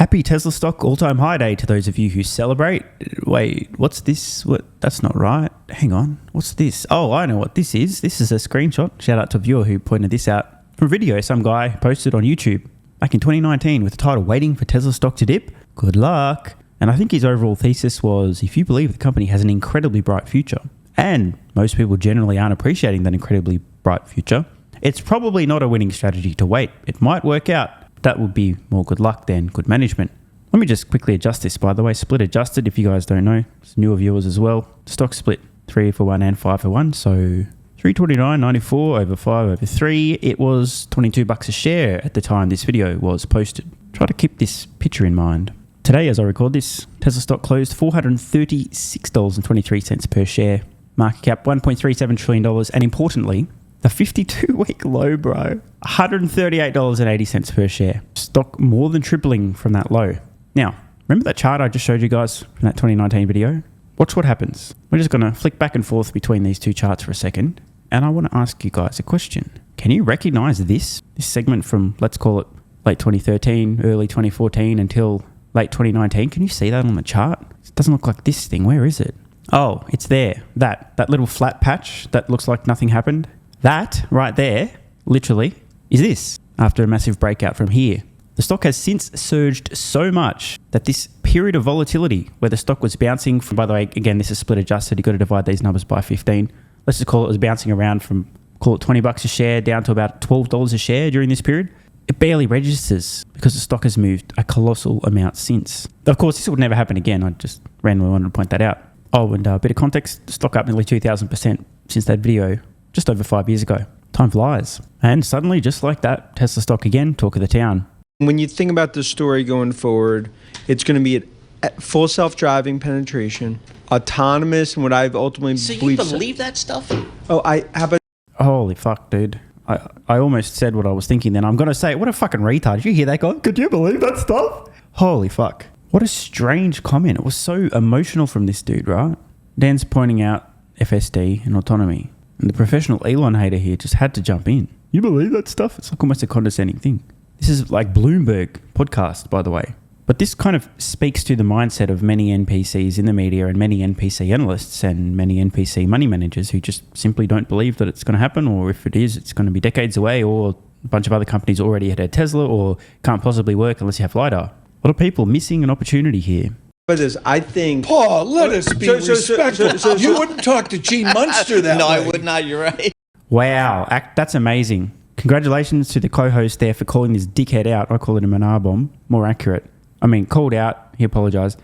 Happy Tesla stock all-time high day to those of you who celebrate. Wait, what's this? What? That's not right. Hang on. What's this? Oh, I know what this is. This is a screenshot. Shout out to a viewer who pointed this out from a video some guy posted on YouTube back in 2019 with the title, Waiting for Tesla Stock to Dip. Good luck. And I think his overall thesis was, if you believe the company has an incredibly bright future, and most people generally aren't appreciating that incredibly bright future, it's probably not a winning strategy to wait. It might work out. That would be more good luck than good management. Let me just quickly adjust this, by the way. Split adjusted, if you guys don't know. It's newer viewers as well. Stock split 3 for 1 and 5 for 1. So 329.94 over 5 over 3. It was $22 a share at the time this video was posted. Try to keep this picture in mind. Today, as I record this, Tesla stock closed $436.23 per share. Market cap $1.37 trillion. And importantly, the 52-week low, bro, $138.80 per share. Stock more than tripling from that low. Now, remember that chart I just showed you guys from that 2019 video? Watch what happens. We're just going to flick back and forth between these two charts for a second. And I want to ask you guys a question. Can you recognize this segment from, let's call it late 2013, early 2014 until late 2019? Can you see that on the chart? It doesn't look like this thing. Where is it? Oh, it's there. That little flat patch that looks like nothing happened. That right there, literally, is this after a massive breakout from here. The stock has since surged so much that this period of volatility where the stock was bouncing from, by the way, again, this is split adjusted. You've got to divide these numbers by 15. Let's just call it was bouncing around from, call it $20 a share down to about $12 a share during this period. It barely registers because the stock has moved a colossal amount since. Of course, this would never happen again. I just randomly wanted to point that out. Oh, and a bit of context, the stock up nearly 2,000% since that video just over 5 years ago. Time flies. And suddenly, just like that, Tesla stock again, talk of the town. When you think about the story going forward, it's going to be at full self-driving penetration, autonomous, and what I've ultimately believed. So you believe that stuff? Oh, I have a... Holy fuck, dude. I almost said what I was thinking then. I'm going to say, what a fucking retard. Did you hear that guy? Could you believe that stuff? Holy fuck. What a strange comment. It was so emotional from this dude, right? Dan's pointing out FSD and autonomy. And the professional Elon hater here just had to jump in. You believe that stuff? It's like almost a condescending thing. This is like Bloomberg podcast, by the way. But this kind of speaks to the mindset of many NPCs in the media and many NPC analysts and many NPC money managers who just simply don't believe that it's going to happen, or if it is, it's going to be decades away, or a bunch of other companies already had a Tesla or can't possibly work unless you have LiDAR. A lot of people missing an opportunity here. This, I think... Paul, let us be respectful. You wouldn't talk to Gene Munster that way. No, I would not. You're right. Wow. That's amazing. Congratulations to the co-host there for calling this dickhead out. I call it a manar bomb. More accurate. I mean, called out. He apologized.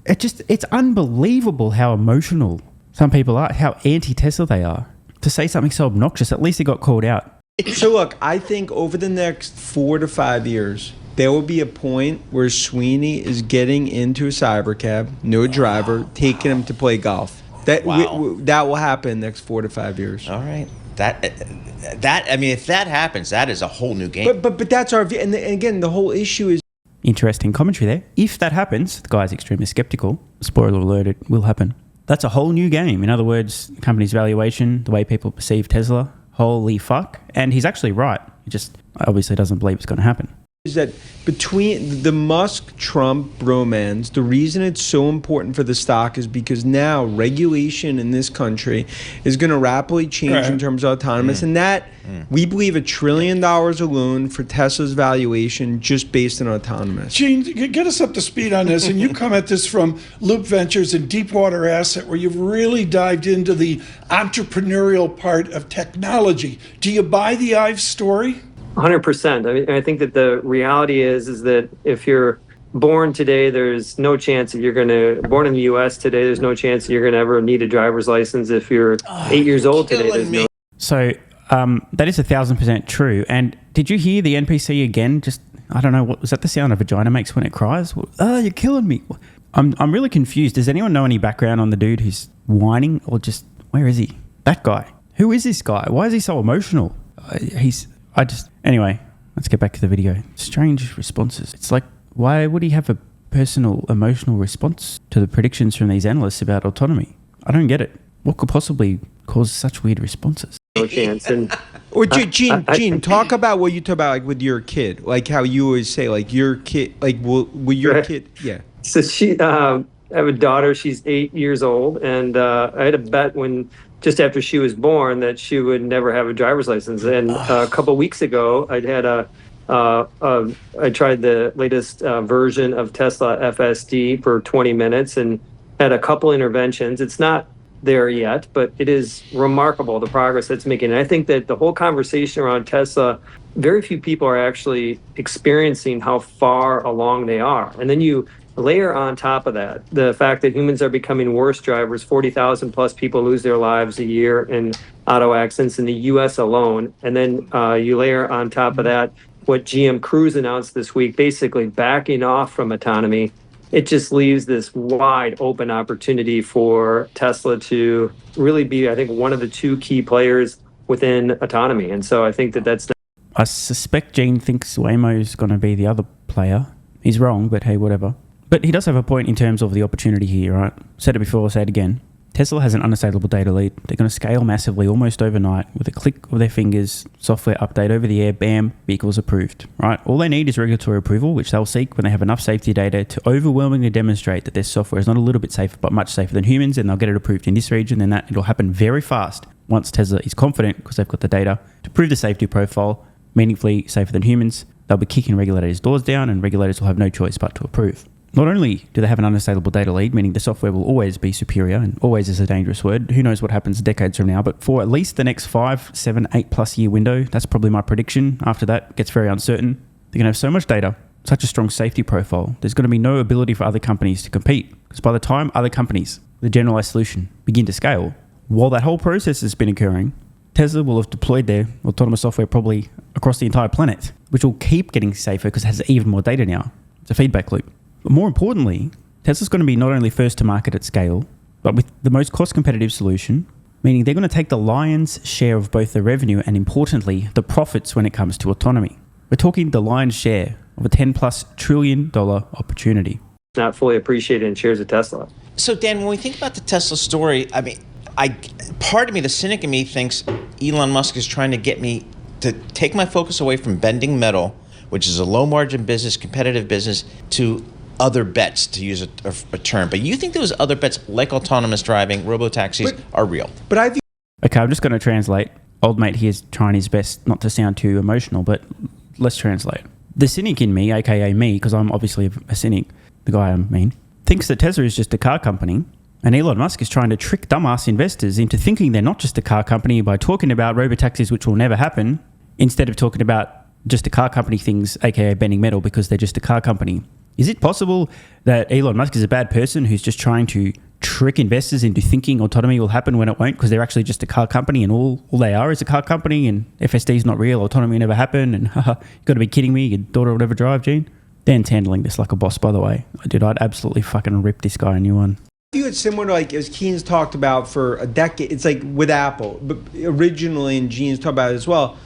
It's unbelievable how emotional some people are, how anti-Tesla they are. To say something so obnoxious, at least he got called out. So look, I think over the next 4 to 5 years, there will be a point where Sweeney is getting into a cybercab, no driver, taking him to play golf. That will happen next 4 to 5 years. All right. That I mean, if that happens, that is a whole new game. But that's our view. And again, the whole issue is... Interesting commentary there. If that happens, the guy's extremely skeptical. Spoiler alert, it will happen. That's a whole new game. In other words, the company's valuation, the way people perceive Tesla, holy fuck. And he's actually right. He just obviously doesn't believe it's going to happen. Is that between the Musk-Trump bromance, the reason it's so important for the stock is because now regulation in this country is going to rapidly change in terms of autonomous. And that, we believe $1 trillion alone for Tesla's valuation just based on autonomous. Gene, get us up to speed on this. And you come at this from Loop Ventures and Deepwater Asset, where you've really dived into the entrepreneurial part of technology. Do you buy the Ives story? 100%. I mean, I think that the reality is that if you're born today, there's no chance that you're going to, born in the U.S. today, there's no chance that you're going to ever need a driver's license. If you're 8 years old today, there's no. So that is 1,000% true. And did you hear the NPC again? Just, I don't know, what was that the sound a vagina makes when it cries? Oh, you're killing me. I'm really confused. Does anyone know any background on the dude who's whining, or just, where is he? That guy. Who is this guy? Why is he so emotional? Anyway, let's get back to the video. Strange responses. It's like, why would he have a personal, emotional response to the predictions from these analysts about autonomy? I don't get it. What could possibly cause such weird responses? No chance. And Or Gene, talk about what you talk about, like with your kid, like how you always say, like your kid, like will your kid, yeah. So I have a daughter. She's 8 years old, and I had a bet just after she was born that she would never have a driver's license. And a couple of weeks ago, I tried the latest version of Tesla FSD for 20 minutes and had a couple interventions. It's not there yet, but it is remarkable the progress it's making. And I think that the whole conversation around Tesla, very few people are actually experiencing how far along they are. And then you layer on top of that the fact that humans are becoming worse drivers. 40,000 plus people lose their lives a year in auto accidents in the US alone. And then you layer on top of that what GM Cruise announced this week, basically backing off from autonomy. It just leaves this wide open opportunity for Tesla to really be, I think, one of the two key players within autonomy. And so I think that's... I suspect Gene thinks Waymo's going to be the other player. He's wrong, but hey, whatever. But he does have a point in terms of the opportunity here, right? Said it before, I'll say it again. Tesla has an unassailable data lead. They're going to scale massively almost overnight with a click of their fingers, software update over the air, bam, vehicles approved, right? All they need is regulatory approval, which they'll seek when they have enough safety data to overwhelmingly demonstrate that their software is not a little bit safer, but much safer than humans, and they'll get it approved in this region, and that it'll happen very fast once Tesla is confident, because they've got the data, to prove the safety profile, meaningfully safer than humans. They'll be kicking regulators' doors down, and regulators will have no choice but to approve. Not only do they have an unassailable data lead, meaning the software will always be superior, and always is a dangerous word. Who knows what happens decades from now, but for at least the next 5, 7, 8+ year window, that's probably my prediction. After that, it gets very uncertain. They're going to have so much data, such a strong safety profile, there's going to be no ability for other companies to compete. Because by the time other companies, with a generalized solution, begin to scale, while that whole process has been occurring, Tesla will have deployed their autonomous software probably across the entire planet, which will keep getting safer because it has even more data now. It's a feedback loop. But more importantly, Tesla's going to be not only first to market at scale, but with the most cost-competitive solution, meaning they're going to take the lion's share of both the revenue and, importantly, the profits when it comes to autonomy. We're talking the lion's share of a $10+ trillion opportunity. Not fully appreciated in shares of Tesla. So, Dan, when we think about the Tesla story, I mean, part of me, the cynic in me, thinks Elon Musk is trying to get me to take my focus away from bending metal, which is a low-margin business, competitive business, to other bets, to use a term. But you think those other bets, like autonomous driving, robotaxis, are real? But I think... Okay, I'm just going to translate. Old mate here's trying his best not to sound too emotional, but let's translate. The cynic in me, aka me, because I'm obviously a cynic, the guy I mean, thinks that Tesla is just a car company, and Elon Musk is trying to trick dumbass investors into thinking they're not just a car company by talking about robotaxis, which will never happen, instead of talking about just a car company things, aka bending metal, because they're just a car company. Is it possible that Elon Musk is a bad person who's just trying to trick investors into thinking autonomy will happen when it won't, because they're actually just a car company and all they are is a car company, and FSD is not real, autonomy will never happen, and you've got to be kidding me, your daughter will never drive, Gene? Dan's handling this like a boss, by the way. Dude, I'd absolutely fucking rip this guy a new one. I view it similar to, like, as Keen's talked about for a decade. It's like with Apple, but originally, and Gene's talked about it as well,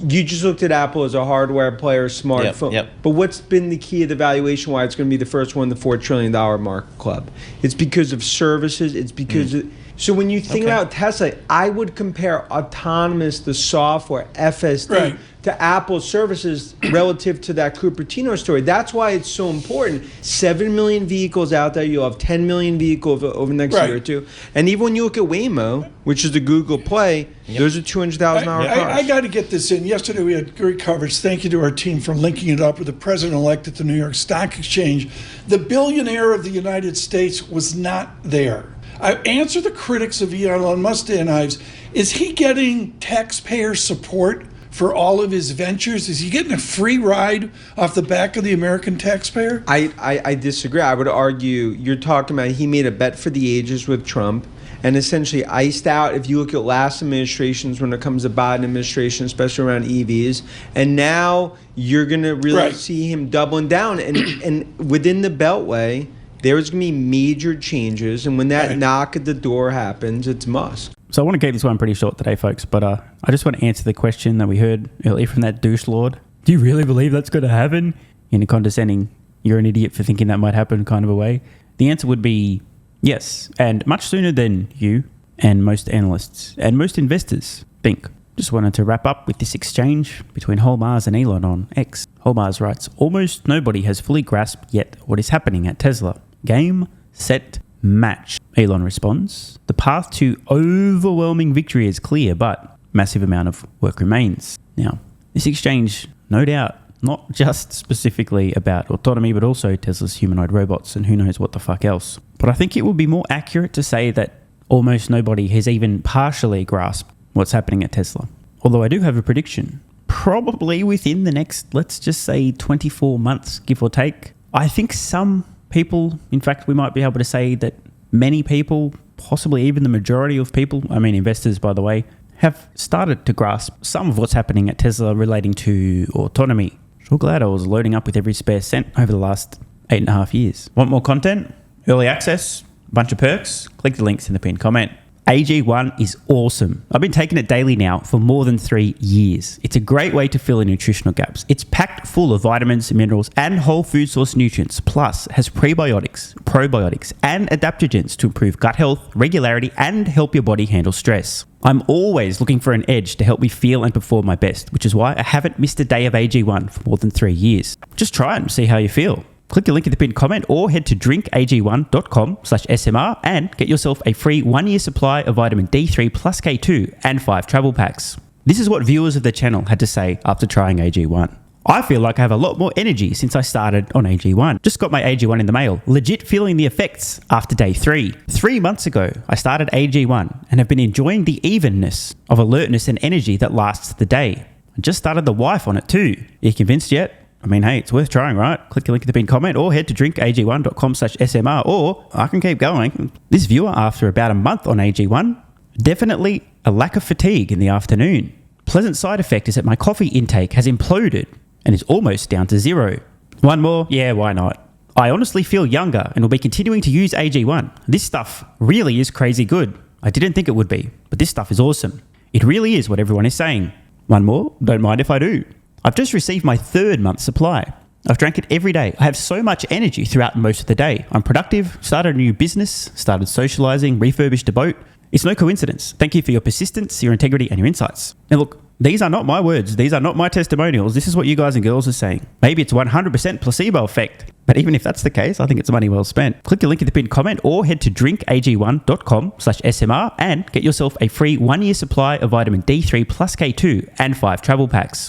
you just looked at Apple as a hardware player, smartphone. Yep. But what's been the key of the valuation, why it's going to be the first one in the $4 trillion market club? It's because of services. It's because of, so when you think about Tesla, I would compare autonomous, the software, FSD, to Apple services relative to that Cupertino story. That's why it's so important. 7 million vehicles out there. You'll have 10 million vehicles over the next year or two. And even when you look at Waymo, which is the Google Play, those are $200,000 cars. I got to get this in. Yesterday we had great coverage. Thank you to our team for linking it up with the president-elect at the New York Stock Exchange. The billionaire of the United States was not there. I answer the critics of Elon Musk, Dan Ives. Is he getting taxpayer support for all of his ventures? Is he getting a free ride off the back of the American taxpayer? I disagree. I would argue you're talking about he made a bet for the ages with Trump and essentially iced out, if you look at last administrations when it comes to Biden administration, especially around EVs, and now you're going to really see him doubling down. And within the Beltway, there's going to be major changes, and when that knock at the door happens, it's Musk. So I want to keep this one pretty short today, folks, but I just want to answer the question that we heard earlier from that douche lord. Do you really believe that's going to happen? In a condescending, you're an idiot for thinking that might happen kind of a way. The answer would be yes, and much sooner than you and most analysts and most investors think. Just wanted to wrap up with this exchange between Holmars and Elon on X. Holmars writes, almost nobody has fully grasped yet what is happening at Tesla. Game, set, match. Elon responds, the path to overwhelming victory is clear, but massive amount of work remains. Now, this exchange, no doubt, not just specifically about autonomy, but also Tesla's humanoid robots and who knows what the fuck else. But I think it would be more accurate to say that almost nobody has even partially grasped what's happening at Tesla. Although I do have a prediction. Probably within the next, let's just say 24 months, give or take. I think some people, in fact, we might be able to say that many people, possibly even the majority of people, I mean investors by the way, have started to grasp some of what's happening at Tesla relating to autonomy. So glad I was loading up with every spare cent over the last 8.5 years. Want more content? Early access? Bunch of perks? Click the links in the pinned comment. AG1 is awesome. I've been taking it daily now for more than 3 years. It's a great way to fill in nutritional gaps. It's packed full of vitamins, minerals, and whole food source nutrients. Plus, has prebiotics, probiotics, and adaptogens to improve gut health, regularity, and help your body handle stress. I'm always looking for an edge to help me feel and perform my best, which is why I haven't missed a day of AG1 for more than 3 years. Just try it and see how you feel. Click the link in the pinned comment or head to drinkag1.com/SMR and get yourself a free 1-year supply of vitamin D3 plus K2 and 5 travel packs. This is what viewers of the channel had to say after trying AG1. I feel like I have a lot more energy since I started on AG1. Just got my AG1 in the mail. Legit feeling the effects after day 3. 3 months ago, I started AG1 and have been enjoying the evenness of alertness and energy that lasts the day. I just started the wife on it too. Are you convinced yet? I mean, hey, it's worth trying, right? Click the link in the pinned comment or head to drinkag1.com/SMR or I can keep going. This viewer, after about a month on AG1, definitely a lack of fatigue in the afternoon. Pleasant side effect is that my coffee intake has imploded and is almost down to 0. One more? Yeah, why not? I honestly feel younger and will be continuing to use AG1. This stuff really is crazy good. I didn't think it would be, but this stuff is awesome. It really is what everyone is saying. One more? Don't mind if I do. I've just received my 3rd month supply. I've drank it every day. I have so much energy throughout most of the day. I'm productive, started a new business, started socializing, refurbished a boat. It's no coincidence. Thank you for your persistence, your integrity, and your insights. Now look, these are not my words. These are not my testimonials. This is what you guys and girls are saying. Maybe it's 100% placebo effect. But even if that's the case, I think it's money well spent. Click the link in the pinned comment or head to drinkag1.com/SMR and get yourself a free 1-year supply of vitamin D3 plus K2 and 5 travel packs.